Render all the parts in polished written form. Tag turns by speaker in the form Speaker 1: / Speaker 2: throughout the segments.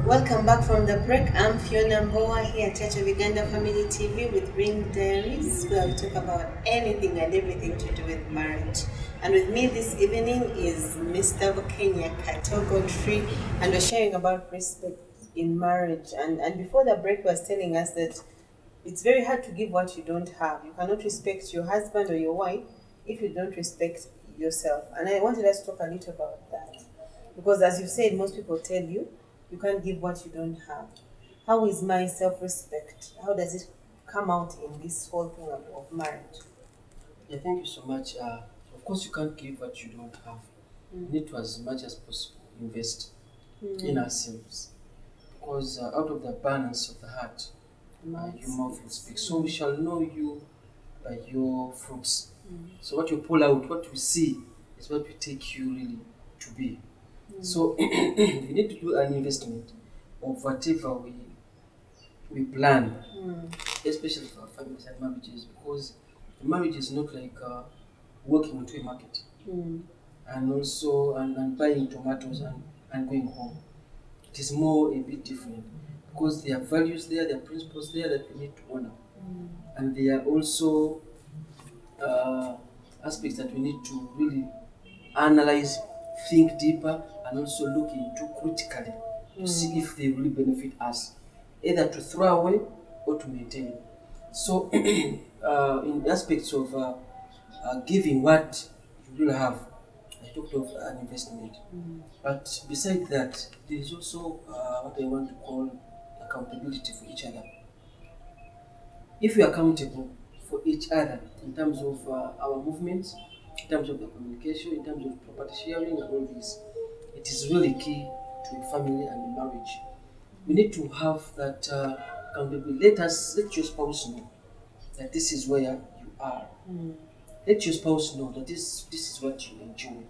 Speaker 1: Welcome back from the break. I'm Fiona Mboa here at Church of Uganda Family TV with Ring Diaries, where we talk about anything and everything to do with marriage. And with me this evening is Mr. Bukenya, Kato Godfrey, and we're sharing about respect in marriage. And before the break, was telling us that it's very hard to give what you don't have. You cannot respect your husband or your wife if you don't respect yourself. And I wanted us to talk a little about that. Because as you said, most people tell you you can't give what you don't have. How is my self-respect? How does it come out in this whole thing of marriage?
Speaker 2: Yeah, thank you so much. Of course, you can't give what you don't have. We need to, as much as possible, invest in ourselves. Because out of the abundance of the heart, your mouth will speak. So we shall know you by your fruits. So what you pull out, what we see, is what we take you really to be. So we need to do an investment of whatever we plan, especially for our families and marriages, because marriage is not like walking into a market and also and buying tomatoes and going home. It is more a bit different because there are values there, there are principles there that we need to honor, and there are also uh, aspects that we need to really analyze, think deeper, and also look into critically to see if they really benefit us, either to throw away or to maintain. So, in aspects of giving what you will have, I talked of an investment. But besides that, there is also what I want to call accountability for each other. If we are accountable for each other in terms of our movements, in terms of the communication, in terms of property sharing and all this, it is really key to a family and a marriage. We need to have that accountability. Let your spouse know that this is where you are. Let your spouse know that this is what you enjoy.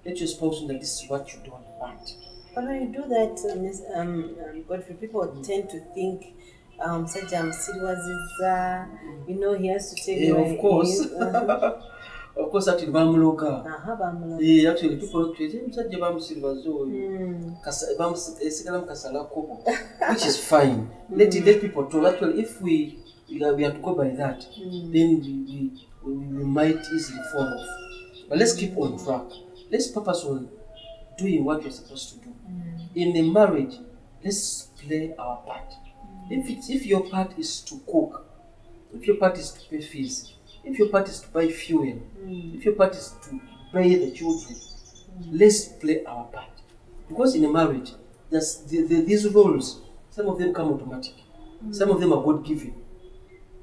Speaker 2: Let your spouse know that this is what you don't want.
Speaker 1: But when you do that, Godfrey, people tend to think, Sajam Sidwaziza, he has to take
Speaker 2: Yeah,
Speaker 1: my
Speaker 2: of course. Of course, actually, bamuloga. Yeah, actually, people say, "Msajja bamusiriba zoyo." Esigala mukasala kobo, which is fine. Let people talk. Actually, if we have to go by that, then we might easily fall off. But let's keep on track. Let's focus on doing what we're supposed to do. In a marriage, let's play our part. If your part is to cook, if your part is to pay fees, if your part is to buy fuel, if your part is to pay the children, let's play our part. Because in a marriage, these roles, some of them come automatic, some of them are God given.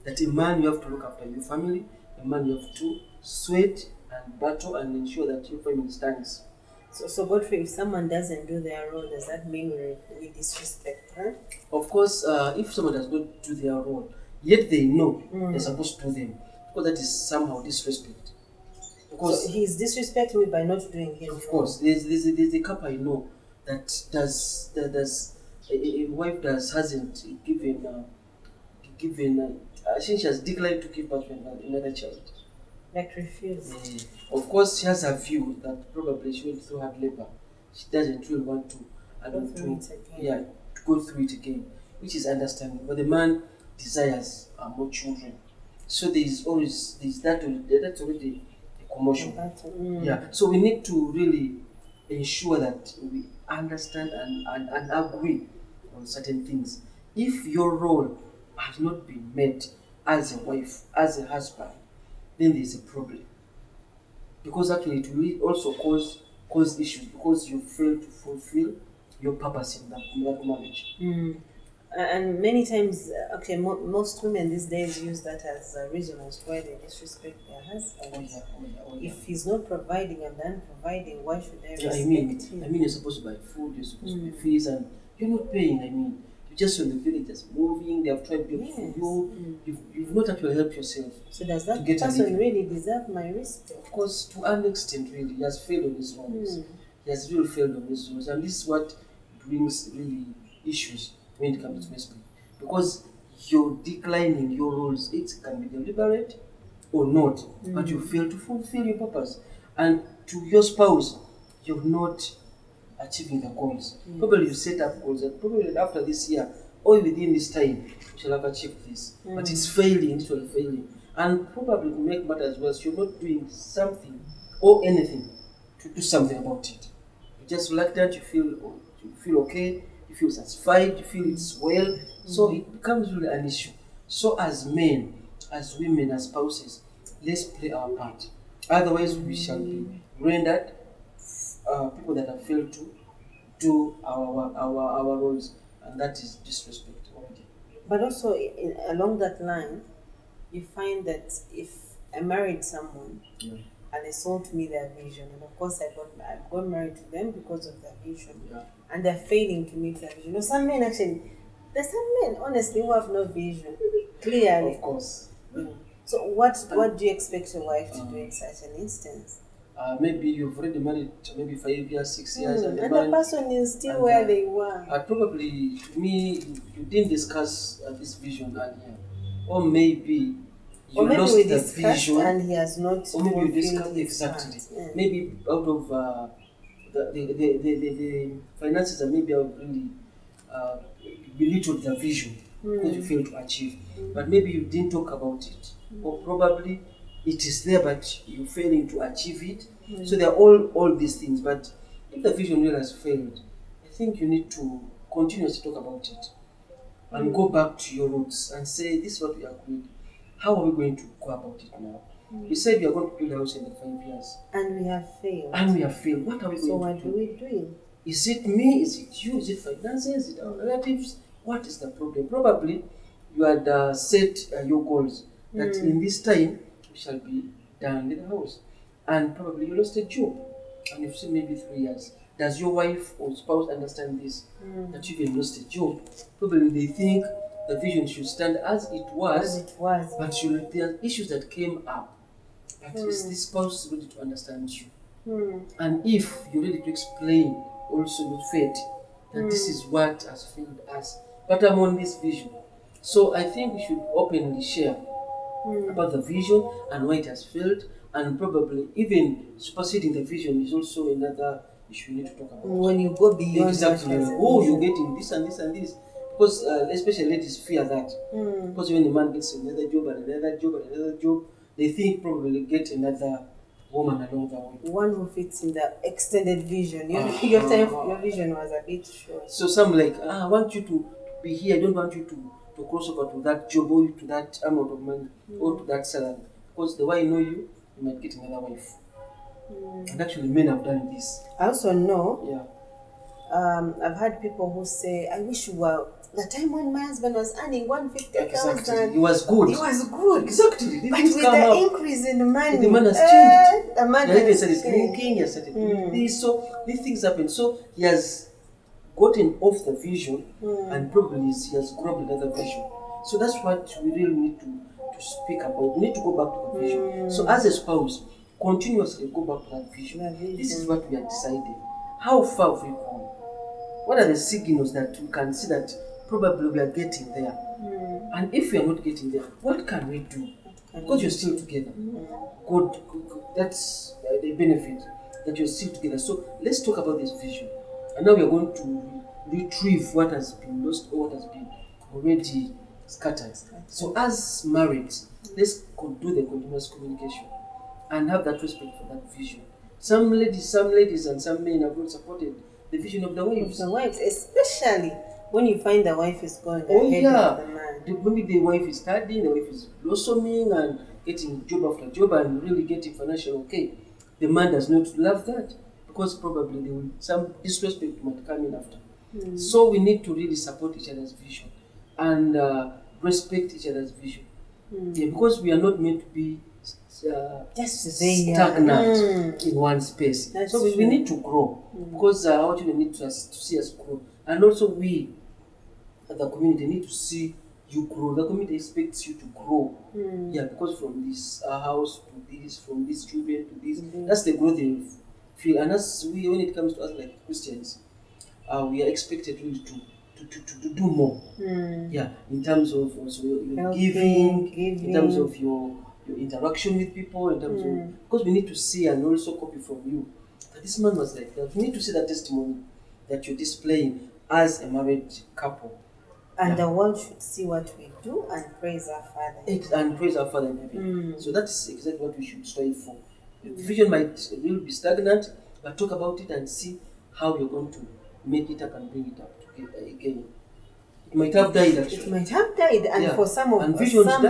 Speaker 2: That a man, you have to look after your family, a man, you have to sweat and battle and ensure that your family stands.
Speaker 1: So Godfrey, if someone doesn't do their role, does that mean we disrespect her?
Speaker 2: Of course, if someone does not do their role, yet they know they're supposed to do them, because that is somehow disrespect.
Speaker 1: Because so he's disrespecting me by not doing his
Speaker 2: of course, there's a couple I know that does a wife hasn't given I think she has declined to give birth to another child.
Speaker 1: Like refuse.
Speaker 2: Of course, she has her view that probably she went through hard labor. She doesn't really want to go through it again, which is understandable. But the man desires more children, so that's already a commotion. Yeah, so we need to really ensure that we understand and agree on certain things. If your role has not been met as a wife, as a husband, then there's a problem. Because actually it will also cause issues because you fail to fulfill your purpose in that marriage.
Speaker 1: And many times, most women these days use that as a reason as why they disrespect their husband. If he's not providing and then providing, why should they respect him?
Speaker 2: I mean, you're supposed to buy food, you're supposed to pay fees, and you're not paying. I mean, you're just in the village, just moving. They have tried to build for you. You've not actually helped yourself.
Speaker 1: So does that person really deserve my respect?
Speaker 2: Of course, to an extent, really, he has failed on his roles. He has really failed on his roles, and this is what brings really issues when it comes to respect. Because you're declining your roles, it can be deliberate or not, but you fail to fulfill your purpose. And to your spouse, you've not achieving the goals. Probably you set up goals and probably after this year or within this time you shall have achieved this. But it's failing, literally failing. And probably to make matters worse, you're not doing something or anything to do something about it. You're just reluctant, you feel okay, you feel satisfied, you feel it's well. So it becomes really an issue. So as men, as women, as spouses, let's play our part. Otherwise we shall be rendered people that have failed to do our roles, and that is disrespect already.
Speaker 1: But also along that line, you find that if I married someone
Speaker 2: Yeah.
Speaker 1: and they sold me their vision, and of course I got married to them because of their vision,
Speaker 2: Yeah.
Speaker 1: and they're failing to meet their vision. You know, some men actually, there's some men honestly who have no vision, clearly.
Speaker 2: Of course.
Speaker 1: So what do you expect your wife to do in such an instance?
Speaker 2: Maybe you've already married maybe 5 years, 6 years, and
Speaker 1: And the person is still
Speaker 2: and,
Speaker 1: where they were.
Speaker 2: probably to me you didn't discuss this vision earlier, or maybe you
Speaker 1: Or maybe
Speaker 2: lost
Speaker 1: we
Speaker 2: the
Speaker 1: discussed
Speaker 2: vision,
Speaker 1: and he has not
Speaker 2: or maybe you
Speaker 1: fulfilled
Speaker 2: discussed
Speaker 1: his
Speaker 2: exactly.
Speaker 1: part. Yeah.
Speaker 2: Maybe out of the finances that maybe have really uh, belittled the vision because you failed to achieve. But maybe you didn't talk about it, or probably it is there but you're failing to achieve it. So there are all these things. But if the vision really has failed, I think you need to continuously talk about it and go back to your roots and say, this is what we agreed. How are we going to go about it now? We said we are going to build a house in the 5 years.
Speaker 1: And we have failed.
Speaker 2: And we have failed. What are we
Speaker 1: So
Speaker 2: going
Speaker 1: what
Speaker 2: to
Speaker 1: are
Speaker 2: do?
Speaker 1: we doing?
Speaker 2: Is it me? Is it you? Is it finances? Is it our relatives? What is the problem? Probably you had set your goals that in this time we shall be done with the house. And probably you lost a job and you've seen maybe 3 years. Does your wife or spouse understand this? That you've even lost a job? Probably they think the vision should stand as it was, but there are issues that came up. But is this spouse ready to understand you? And if you're ready to explain also your faith, that this is what has failed us, but I'm on this vision. So I think we should openly share about the vision and why it has failed, and probably even superseding the vision is also another issue we need to talk about.
Speaker 1: When you go beyond
Speaker 2: Exactly. Oh, you're getting this and this and this. Because especially ladies fear that. Because when a man gets another job and another job and another job, they think probably get another woman along the way.
Speaker 1: one who fits in the extended vision. Your vision was a bit short.
Speaker 2: So some like, I want you to be here. I don't want you to cross over to that job or to that amount of money or to that salary. Because the way I know you, you might get another wife. And actually men have done this.
Speaker 1: I also know,
Speaker 2: Yeah.
Speaker 1: I've had people who say, I wish you were the time when my husband was earning 150,000.
Speaker 2: Exactly. He was good.
Speaker 1: He was good.
Speaker 2: Exactly.
Speaker 1: But with the increase in money,
Speaker 2: the man has changed.
Speaker 1: The man
Speaker 2: He even
Speaker 1: has
Speaker 2: started
Speaker 1: changed.
Speaker 2: drinking, he has started doing this. So these things happen. So he has gotten off the vision and probably he has grabbed another vision. So that's what we really need to speak about. We need to go back to the vision. So as a spouse, continuously go back to that vision. This is what we are deciding. How far have we gone? What are the signals that we can see that probably we are getting there? And if we are not getting there, what can we do? Because you're still together. God, that's the benefit that you're still together. So let's talk about this vision. And now we are going to retrieve what has been lost or what has been already scattered. So as married, let's do the continuous communication and have that respect for that vision. Some ladies and some men have not supported the vision of the wives.
Speaker 1: The wives, especially when you find the wife is going
Speaker 2: Oh
Speaker 1: ahead
Speaker 2: yeah,
Speaker 1: of the man.
Speaker 2: maybe the wife is studying, the wife is blossoming and getting job after job and really getting financial okay. The man does not love that because probably there will some disrespect might come in after. So we need to really support each other's vision and respect each other's vision. Yeah, because we are not meant to be
Speaker 1: Just
Speaker 2: stagnant in one space.
Speaker 1: That's
Speaker 2: so we
Speaker 1: true.
Speaker 2: need to grow because our children need to see us grow, and also we, the community, need to see you grow. The community expects you to grow. Yeah, because from this house to this, from these children to this, that's the growth they feel. And as we, when it comes to us like Christians, we are expected really to do more. Yeah, in terms of also your
Speaker 1: Helping,
Speaker 2: giving,
Speaker 1: giving.
Speaker 2: in terms of your interaction with people, in terms of because we need to see and also copy from you That this man was like that. We need to see that testimony that you're displaying as a married couple.
Speaker 1: And the world should see what we do and praise our Father.
Speaker 2: And praise our Father in heaven. So that's exactly what we should strive for. The vision might really be stagnant, but talk about it and see how you're going to make it up and bring it up again. It might have died actually.
Speaker 1: It might have died, and for some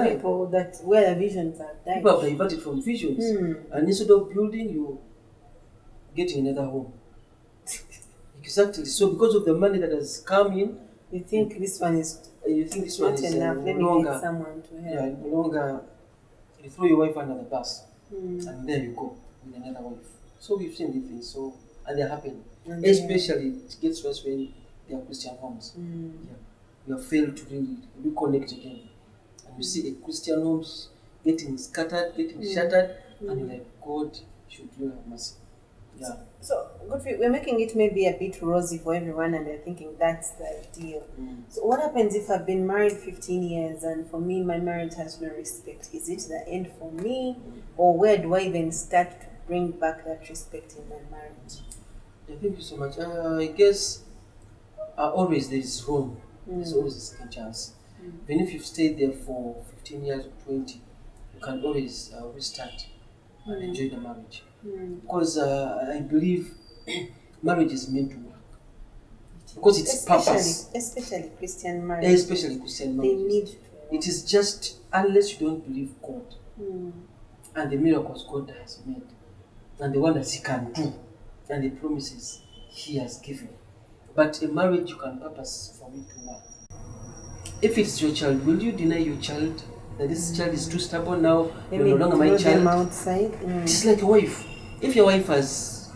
Speaker 1: people that where the visions have died.
Speaker 2: People have diverted from visions, and instead of building, you're getting another home. Exactly. So because of the money that has come in,
Speaker 1: you think this one is
Speaker 2: not
Speaker 1: enough. Let me get someone to help.
Speaker 2: Yeah, no longer you throw your wife under the bus, and there you go with another wife. So we've seen these things. So and they're happening. Especially it gets worse when they are Christian homes. Yeah. We have failed to really reconnect again. And you see a Christian homes getting scattered, getting shattered, and you're like, God should really have mercy. Yeah.
Speaker 1: So, Godfrey, we're making it maybe a bit rosy for everyone, and they're thinking that's the ideal. So, what happens if I've been married 15 years and for me, my marriage has no respect? Is it the end for me, or where do I even start to bring back that respect in my marriage?
Speaker 2: Yeah, thank you so much. I guess always there is room. There's always a second chance. Even if you've stayed there for 15 years or 20, you can always restart and enjoy the marriage. Because I believe marriage is meant to work. Because it's purpose.
Speaker 1: Especially Christian marriage.
Speaker 2: Especially Christian marriage.
Speaker 1: They need to.
Speaker 2: It is just, unless you don't believe God and the miracles God has made and the wonders He can do and the promises He has given. But a marriage you can purpose for it to work. If it's your child, will you deny your child that this child is too stubborn now? You're no longer my child.
Speaker 1: Outside.
Speaker 2: It's like a wife. If your wife has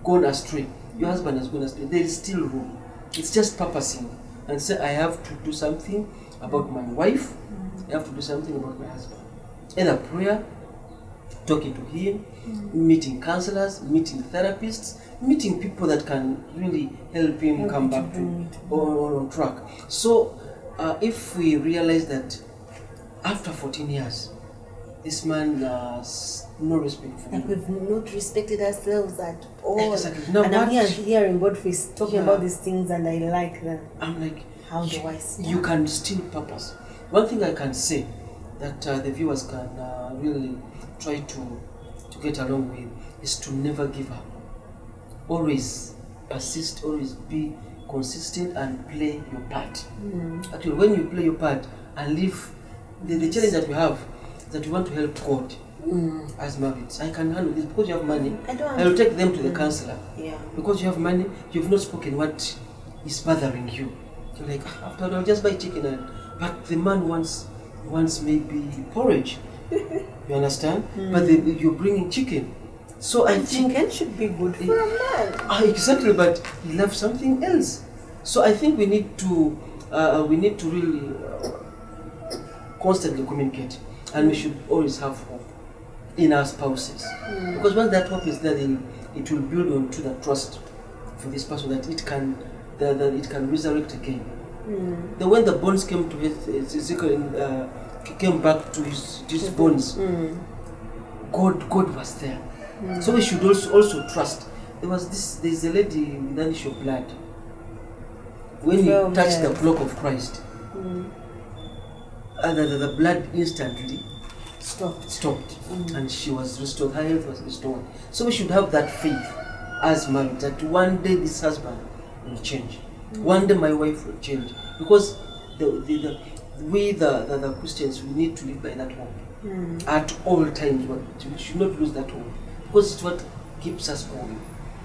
Speaker 2: gone astray, your husband has gone astray, there is still room. It's just purposing and say, I have to do something about my wife. I have to do something about my husband. Either prayer, talking to him, meeting counselors, meeting therapists, meeting people that can really help him come back to on track. So if we realize that after 14 years, this man has no respect for me.
Speaker 1: We've not respected ourselves at all.
Speaker 2: Exactly. Now
Speaker 1: and I'm hearing Godfrey talking about these things, and I like them.
Speaker 2: I'm like,
Speaker 1: how do I start?
Speaker 2: You can still purpose. One thing I can say that the viewers can really try to get along with is to never give up. Always persist, always be consistent and play your part. Actually, when you play your part and live, the challenge that we have is that we want to help God as marrieds. I can handle this because you have money. I will take them to the counselor.
Speaker 1: Yeah.
Speaker 2: Because you have money, you've not spoken what is bothering you. You're like, after all, I'll just buy chicken. But the man wants maybe porridge. You understand? But you're bringing chicken. So I think
Speaker 1: chicken should be good for a man.
Speaker 2: Exactly, but he loves something else. So I think we need to really constantly communicate, and we should always have hope in our spouses. Because when that hope is there, then it will build onto the trust for this person that it can resurrect again. When the bones came to Ezekiel, came back to his bones, God was there. So we should also trust. There's a lady with an issue of blood. When he touched the cloak of Christ, the blood instantly stopped, and she was restored. Her health was restored. So we should have that faith as married, that one day this husband will change. One day my wife will change. Because we Christians, we need to live by that hope at all times. We should not lose that hope, because it's what keeps us going.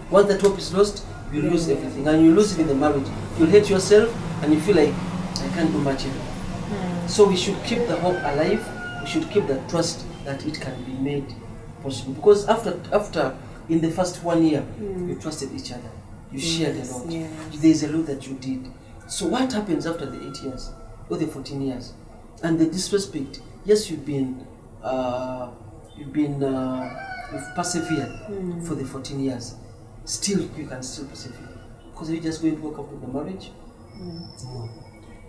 Speaker 2: Once that hope is lost, you lose everything, and you lose it in the marriage. You'll hate yourself, and you feel like, I can't do much even. So we should keep the hope alive. We should keep the trust that it can be made possible. Because after in the first 1 year, you trusted each other. You shared a lot. There's a lot that you did. So what happens after the 8 years or the 14 years? And the disrespect. Yes, you've persevered for the 14 years. Still, you can still persevere. Because are you just going to walk up with the marriage? No.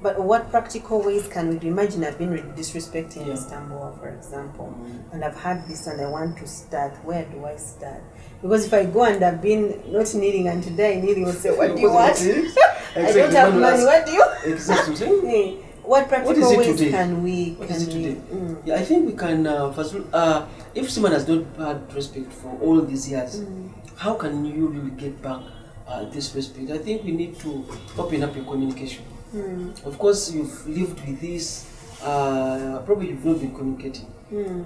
Speaker 1: But what practical ways can we do? Imagine I've been disrespecting Istanbul, for example, and I've had this and I want to start. Where do I start? Because if I go and I've been not kneeling and today kneeling, will say, what do you want? I don't have money, what do you?
Speaker 2: Exactly.
Speaker 1: What practical ways
Speaker 2: today?
Speaker 1: can we?
Speaker 2: What is it today? Yeah, I think we can, first of all, if someone has not had respect for all these years, how can you really get back this respect? I think we need to open up your communication. Of course, you've lived with this, probably you've not been communicating.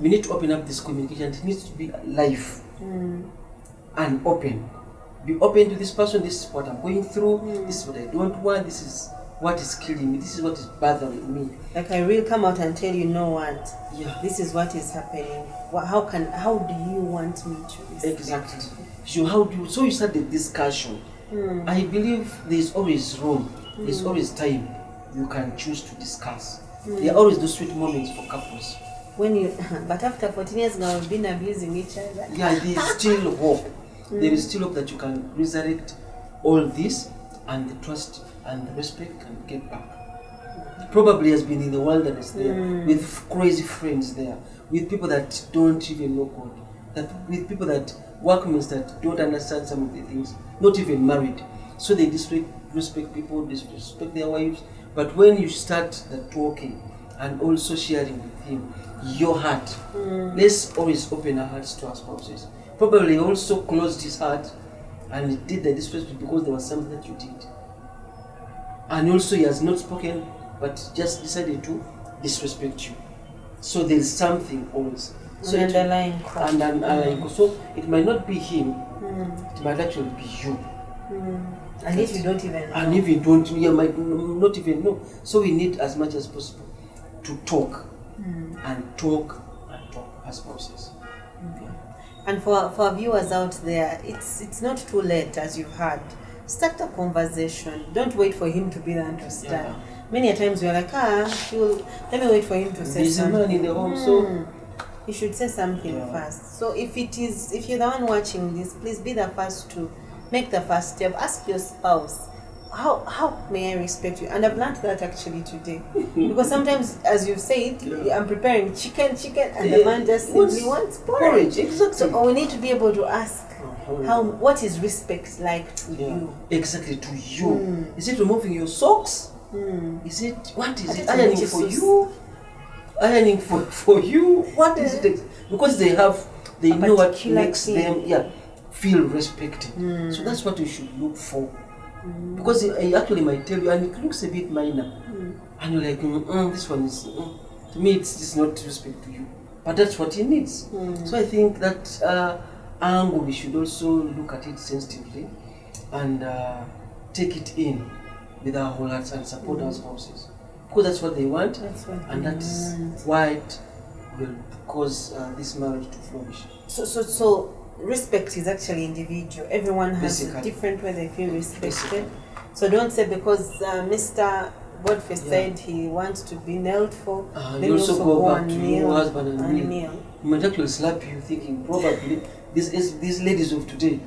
Speaker 2: We need to open up this communication. It needs to be live and open. Be open to this person. This is what I'm going through. This is what I don't want. This is what is killing me. This is what is bothering me.
Speaker 1: Like I will come out and tell you, know what?
Speaker 2: Yeah.
Speaker 1: This is what is happening. How do you want me to respect?
Speaker 2: Exactly. So you start the discussion. I believe there's always room. There's always time you can choose to discuss. There are always those sweet moments for couples.
Speaker 1: But after 14 years now, we've been abusing each other.
Speaker 2: Yeah, there's still hope. There is still hope that you can resurrect all this, and the trust and the respect can get back. Probably has been in the wilderness there, with crazy friends there, with people that don't even know God, with people that workmates that don't understand some of the things, not even married. So they disrespect people, disrespect their wives. But when you start the talking and also sharing with him your heart, let's always open our hearts to our spouses. Probably also closed his heart and he did the disrespect because there was something that you did. And also he has not spoken but just decided to disrespect you. So there's something always. So
Speaker 1: an underlying cause.
Speaker 2: So it might not be him, it might actually be you.
Speaker 1: And if you don't even know.
Speaker 2: And if you don't, you might not even know. So we need as much as possible to talk and talk as spouses.
Speaker 1: And for our viewers out there, it's not too late, as you've heard. Start a conversation. Don't wait for him to be the one to start.
Speaker 2: Yeah.
Speaker 1: Many a times we're like, let me wait for him to say
Speaker 2: There's
Speaker 1: something.
Speaker 2: a man in the home, so
Speaker 1: he should say something first. So if you're the one watching this, please be the first to make the first step. Ask your spouse, how may I respect you? And I've learned that actually today. Because sometimes, as you've said, I'm preparing chicken, and the man just simply wants porridge.
Speaker 2: Exactly.
Speaker 1: So we need to be able to ask, what is respect like to you?
Speaker 2: Exactly, to you. Is it removing your socks? Is it, what is it?
Speaker 1: Ironing
Speaker 2: Ironing for you? Ironing for you? What is it? Because they know what makes them feel respected. So that's what you should look for. Because he actually might tell you, and it looks a bit minor. And you're like, this one is, to me it's not respect to you. But that's what he needs. So I think that angle, we should also look at it sensitively and take it in with our whole hearts and support our spouses. Because that's what they want, and that is why it will cause this marriage to flourish.
Speaker 1: So respect is actually individual. Everyone has a different way they feel respected. So don't say because Mr. Godfrey said he wants to be knelt for, then
Speaker 2: you also go back to your husband and kneel. He might actually slap you thinking probably these ladies of today,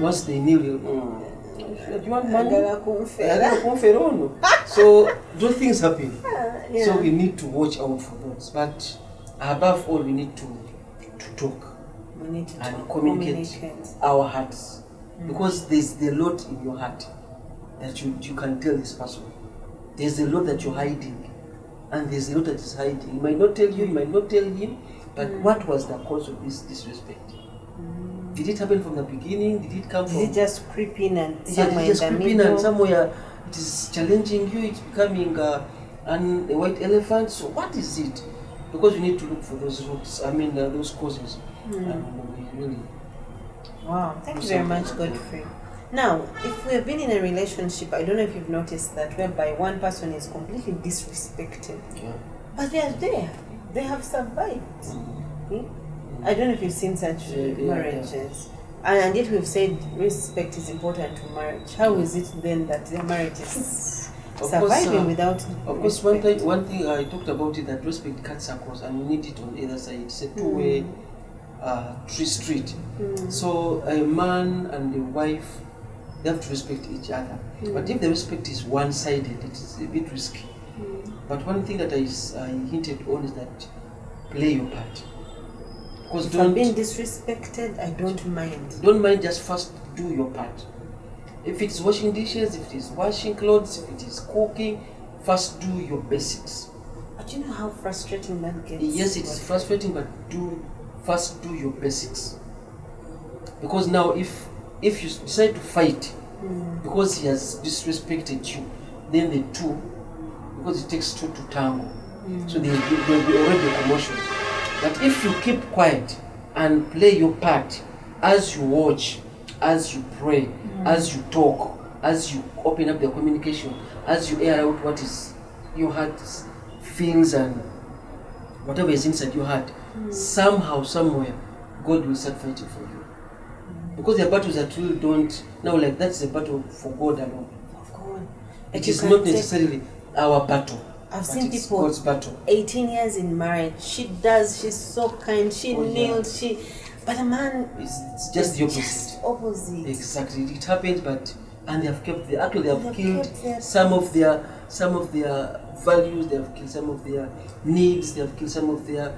Speaker 2: once they kneel, do you want money? So those things happen. So we need to watch out for those. But above all, we need to talk.
Speaker 1: We need to
Speaker 2: and communicate our hearts. Because there's a lot in your heart that you can tell this person. There's a lot that you're hiding. And there's a lot that is hiding. He might not tell you, you might not tell him, but what was the cause of this disrespect? Did it happen from the beginning? Did it come from...
Speaker 1: Did it just creep in and
Speaker 2: somewhere in the middle? And somewhere it is challenging you, it's becoming a white elephant. So what is it? Because you need to look for those roots, those causes. And really...
Speaker 1: Wow, thank you very much, Godfrey. Now, if we have been in a relationship, I don't know if you've noticed that, whereby one person is completely disrespected. But they are there. They have survived. I don't know if you've seen such marriages. And yet we've said respect is important to marriage. How is it then that the marriage is surviving without
Speaker 2: Of course, one thing I talked about is that respect cuts across and we need it on either side. It's a two-way street. So a man and a wife, they have to respect each other. But if the respect is one-sided, it is a bit risky. But one thing that I hinted on is that play your part. Because
Speaker 1: If I'm being disrespected, I don't mind.
Speaker 2: Don't mind, just first do your part. If it's washing dishes, if it is washing clothes, if it is cooking, first do your basics.
Speaker 1: But you know how frustrating that gets?
Speaker 2: Yes, it's frustrating, but first do your basics. Because now if you decide to fight because he has disrespected you, then the two, because it takes two to tango, so there will be already a commotion. But if you keep quiet and play your part as you watch, as you pray, as you talk, as you open up the communication, as you air out what is your heart feels and whatever is inside your heart, somehow, somewhere, God will start fighting for you. Because there are battles that really don't, now like that's a battle for God alone.
Speaker 1: Of God.
Speaker 2: It is not necessarily our battle.
Speaker 1: I've seen people
Speaker 2: God's battle.
Speaker 1: 18 years in marriage. She's so kind, she kneels, but the man
Speaker 2: it's just the opposite.
Speaker 1: Just opposite.
Speaker 2: Exactly. It happens, and they have kept they have killed some of their values, they have killed some of their needs, they have killed some of their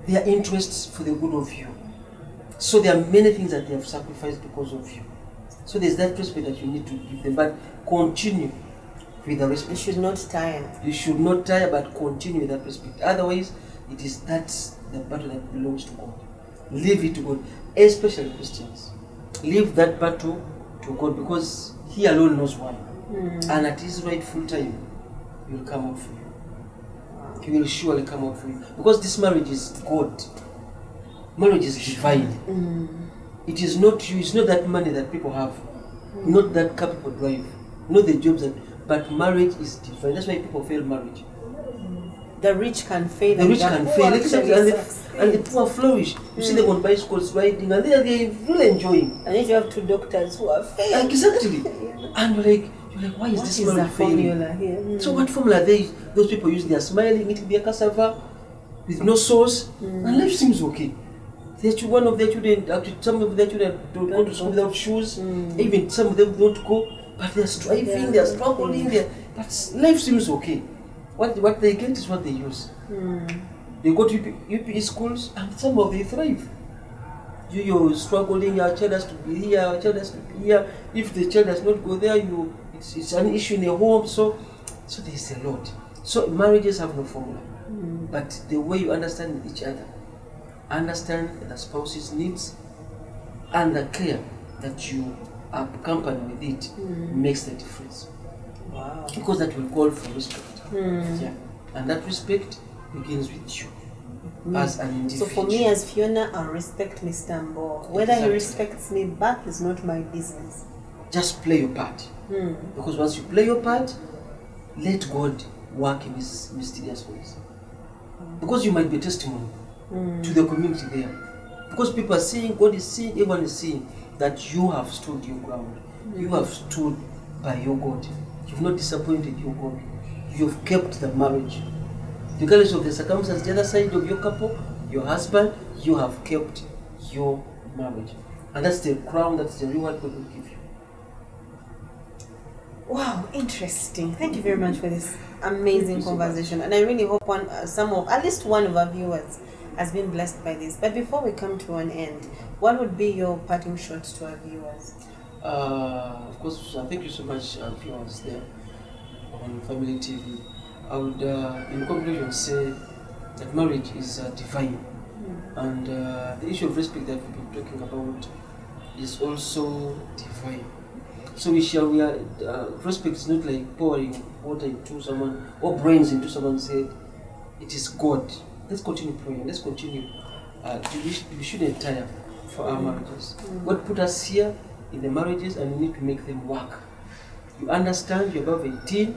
Speaker 2: interests for the good of you. So there are many things that they have sacrificed because of you. So there's that respect that you need to give them, but continue with the respect.
Speaker 1: You should not tire.
Speaker 2: You should not tire, but continue with that respect. Otherwise, that's the battle that belongs to God. Leave it to God, especially Christians. Leave that battle to God, because He alone knows why. And at His rightful time, He will come out for you. He will surely come out for you. Because this marriage is God. Marriage is divine. It is not you, it's not that money that people have, not that car people drive, not the jobs but marriage is divine. That's why people fail marriage.
Speaker 1: The rich can fail.
Speaker 2: The rich can fail, exactly, and the poor flourish. You see them on bicycles riding, and they're really enjoying.
Speaker 1: And if you have two doctors who are failing.
Speaker 2: Exactly. And you're like, why is this marriage failing?
Speaker 1: Here?
Speaker 2: So what formula those people use? They are smiling, eating their cassava with no sauce, and life seems okay. One of their children, actually, some of their children don't go to school without shoes. Even some of them don't go, but they're striving, they're struggling, but life seems okay. What they get is what they use. They go to UPE schools, and some of them thrive. You're struggling, your child has to be here, your child has to be here. If the child does not go there, it's an issue in the home. So there's a lot. So marriages have no formula, but the way you understand each other, understand the spouse's needs, and the care that you accompany with it makes the difference.
Speaker 1: Wow.
Speaker 2: Because that will call for respect. Yeah. And that respect begins with you as an individual.
Speaker 1: So for me as Fiona, I'll respect Mr. Mbo. Whether he respects me back is not my business.
Speaker 2: Just play your part. Because once you play your part, let God work in His mysterious ways. Because you might be a testimony to the community there. Because people are seeing, God is seeing, everyone is seeing that you have stood your ground. You have stood by your God. You've not disappointed your God. You've kept the marriage. Regardless of the circumstances, the other side of your couple, your husband, you have kept your marriage. And that's the crown, that's the reward God will give you.
Speaker 1: Wow, interesting. Thank you very much for this amazing conversation. And I really hope at least one of our viewers has been blessed by this. But before we come to an end, what would be your parting shots to our viewers?
Speaker 2: Of course, thank you so much, viewers there on Family TV. I would, in conclusion, say that marriage is divine, and the issue of respect that we've been talking about is also divine. So respect is not like pouring water into someone or brains into someone's head. It is God. Let's continue praying. Let's continue. We shouldn't tire for our marriages. God put us here in the marriages, and we need to make them work. You understand, you're above 18,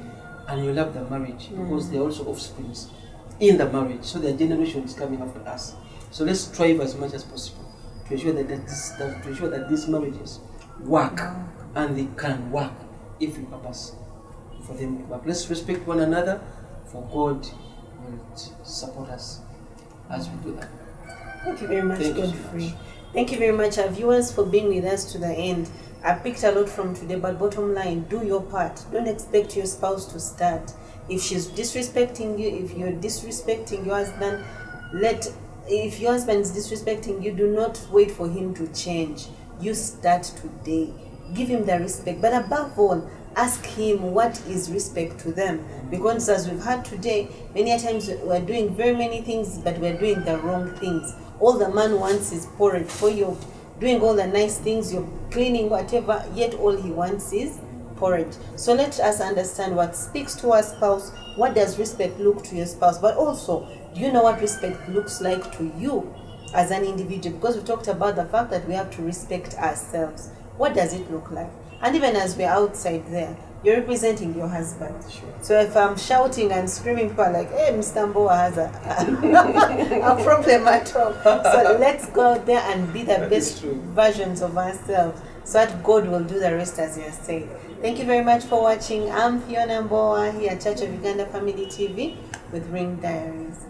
Speaker 2: and you love the marriage because they're also offsprings in the marriage. So their generation is coming after us. So let's strive as much as possible to ensure that these marriages work, and they can work if we purpose for them to work. Let's respect one another, for God will support us as we do that.
Speaker 1: Thank you very much, Godfrey. Thank you very much, our viewers, for being with us to the end. I picked a lot from today, but bottom line, do your part. Don't expect your spouse to start. If she's disrespecting you, if you're disrespecting your husband, if your husband is disrespecting you, do not wait for him to change. You start today. Give him the respect, but above all, ask him what is respect to them. Because as we've heard today, many times we're doing very many things, but we're doing the wrong things. All the man wants is porridge. For you doing all the nice things, you're cleaning, whatever, yet all he wants is porridge. So let us understand what speaks to our spouse. What does respect look to your spouse? But also, do you know what respect looks like to you as an individual? Because we talked about the fact that we have to respect ourselves. What does it look like? And even as we're outside there, you're representing your husband.
Speaker 2: Sure.
Speaker 1: So if I'm shouting and screaming, people are like, hey, Mr. Mboa has a problem at home. So let's go out there and be the best versions of ourselves, so that God will do the rest, as you're saying. Thank you very much for watching. I'm Fiona Mboa here at Church of Uganda Family TV with Ring Diaries.